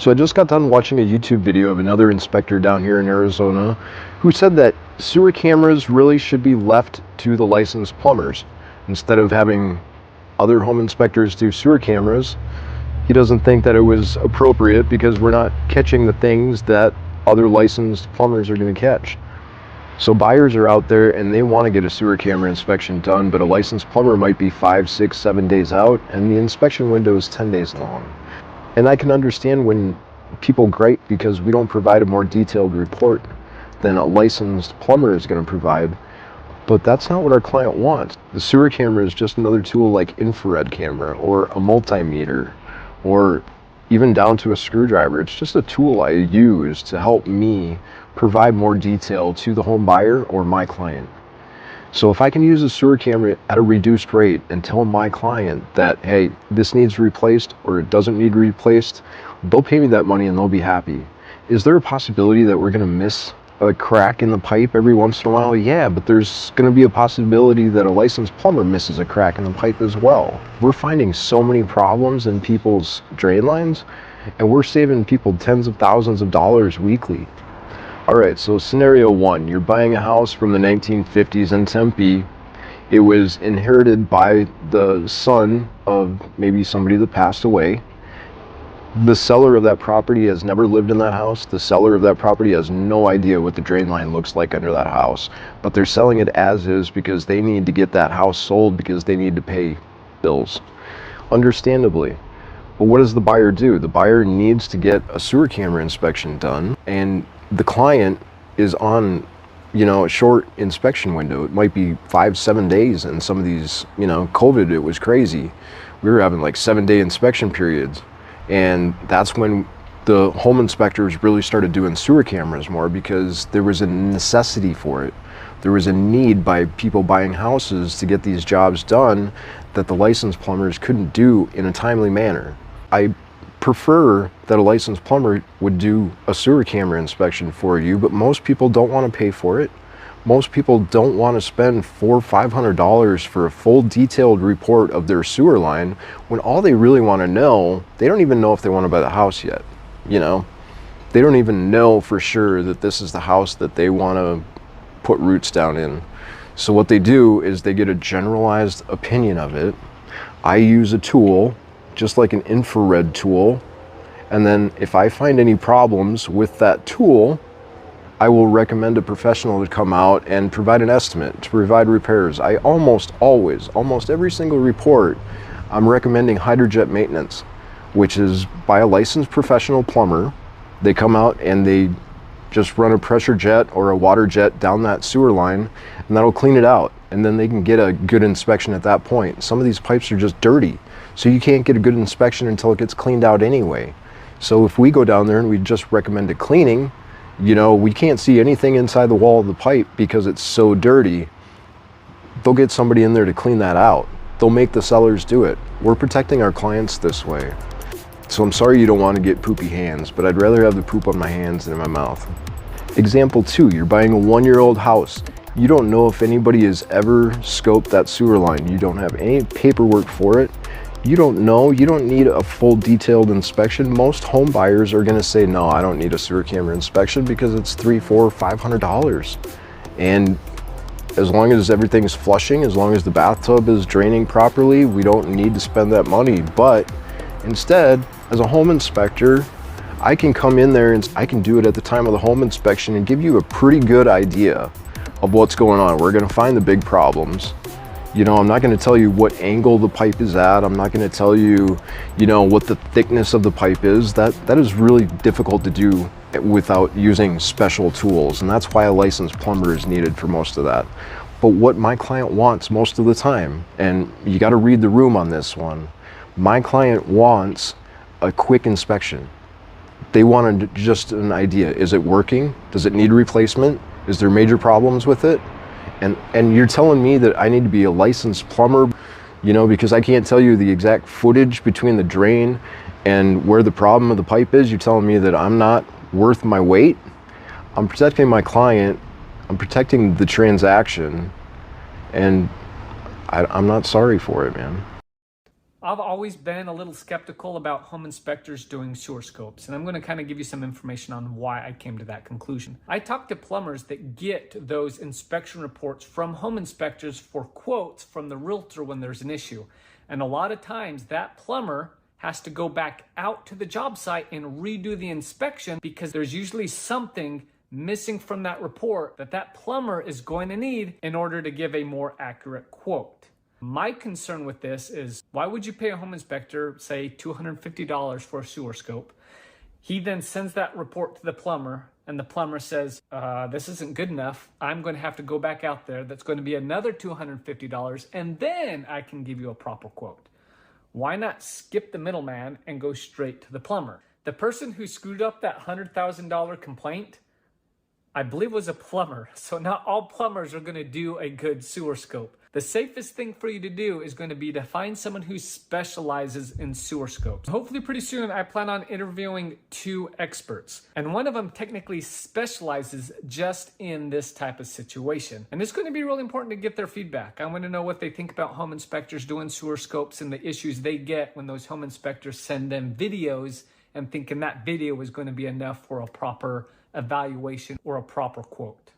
So I just got done watching a YouTube video of another inspector down here in Arizona who said that sewer cameras really should be left to the licensed plumbers. Instead of having other home inspectors do sewer cameras, he doesn't think that it was appropriate because we're not catching the things that other licensed plumbers are going to catch. So buyers are out there and they want to get a sewer camera inspection done, but a licensed plumber might be 5, 6, 7 days out, and the inspection window is 10 days long. And I can understand when people gripe because we don't provide a more detailed report than a licensed plumber is going to provide, but that's not what our client wants. The sewer camera is just another tool like infrared camera or a multimeter or even down to a screwdriver. It's just a tool I use to help me provide more detail to the home buyer or my client. So if I can use a sewer camera at a reduced rate and tell my client that, hey, this needs replaced or it doesn't need replaced, they'll pay me that money and they'll be happy. Is there a possibility that we're going to miss a crack in the pipe every once in a while? Yeah, but there's going to be a possibility that a licensed plumber misses a crack in the pipe as well. We're finding so many problems in people's drain lines, and we're saving people tens of thousands of dollars weekly. Alright, so scenario one, you're buying a house from the 1950s in Tempe. It was inherited by the son of maybe somebody that passed away. The seller of that property has never lived in that house. The seller of that property has no idea what the drain line looks like under that house, but they're selling it as is because they need to get that house sold because they need to pay bills. Understandably. But what does the buyer do? The buyer needs to get a sewer camera inspection done, and the client is on, a short inspection window. It might be 5, 7 days, and some of these, COVID, it was crazy. We were having like 7-day inspection periods, and that's when the home inspectors really started doing sewer cameras more because there was a necessity for it. There was a need by people buying houses to get these jobs done that the licensed plumbers couldn't do in a timely manner. I prefer that a licensed plumber would do a sewer camera inspection for you, but most people don't want to pay for it. Most people don't want to spend $400 or $500 for a full detailed report of their sewer line when all they really want to know, they don't even know if they want to buy the house yet. They don't even know for sure that this is the house that they want to put roots down in. So what they do is they get a generalized opinion of it. I use a tool just like an infrared tool, and then if I find any problems with that tool, I will recommend a professional to come out and provide an estimate to provide repairs. I almost every single report, I'm recommending hydrojet maintenance, which is by a licensed professional plumber. They come out and they just run a pressure jet or a water jet down that sewer line, and that'll clean it out, and then they can get a good inspection at that point. Some of these pipes are just dirty, so you can't get a good inspection until it gets cleaned out anyway. So if we go down there and we just recommend a cleaning, we can't see anything inside the wall of the pipe because it's so dirty. They'll get somebody in there to clean that out. They'll make the sellers do it. We're protecting our clients this way. So I'm sorry you don't want to get poopy hands, but I'd rather have the poop on my hands than in my mouth. Example 2, you're buying a 1-year-old house. You don't know if anybody has ever scoped that sewer line. You don't have any paperwork for it. You don't know, you don't need a full detailed inspection. Most home buyers are gonna say, no, I don't need a sewer camera inspection because it's $300, $400, $500. And as long as everything's flushing, as long as the bathtub is draining properly, we don't need to spend that money. But instead, as a home inspector, I can come in there and I can do it at the time of the home inspection and give you a pretty good idea of what's going on. We're gonna find the big problems. I'm not going to tell you what angle the pipe is at. I'm not going to tell you, what the thickness of the pipe is. That is really difficult to do without using special tools. And that's why a licensed plumber is needed for most of that. But what my client wants most of the time, and you got to read the room on this one, my client wants a quick inspection. They want just an idea. Is it working? Does it need replacement? Is there major problems with it? And you're telling me that I need to be a licensed plumber, because I can't tell you the exact footage between the drain and where the problem of the pipe is. You're telling me that I'm not worth my weight? I'm protecting my client. I'm protecting the transaction. And I'm not sorry for it, man. I've always been a little skeptical about home inspectors doing sewer scopes, and I'm going to kind of give you some information on why I came to that conclusion. I talked to plumbers that get those inspection reports from home inspectors for quotes from the realtor when there's an issue. And a lot of times that plumber has to go back out to the job site and redo the inspection because there's usually something missing from that report that plumber is going to need in order to give a more accurate quote. My concern with this is, why would you pay a home inspector, say $250 for a sewer scope? He then sends that report to the plumber, and the plumber says, this isn't good enough. I'm going to have to go back out there. That's going to be another $250, and then I can give you a proper quote. Why not skip the middleman and go straight to the plumber? The person who screwed up that $100,000 complaint, I believe, was a plumber. So not all plumbers are going to do a good sewer scope. The safest thing for you to do is going to be to find someone who specializes in sewer scopes. Hopefully pretty soon I plan on interviewing 2 experts, and one of them technically specializes just in this type of situation. And it's going to be really important to get their feedback. I want to know what they think about home inspectors doing sewer scopes and the issues they get when those home inspectors send them videos and thinking that video is going to be enough for a proper evaluation or a proper quote.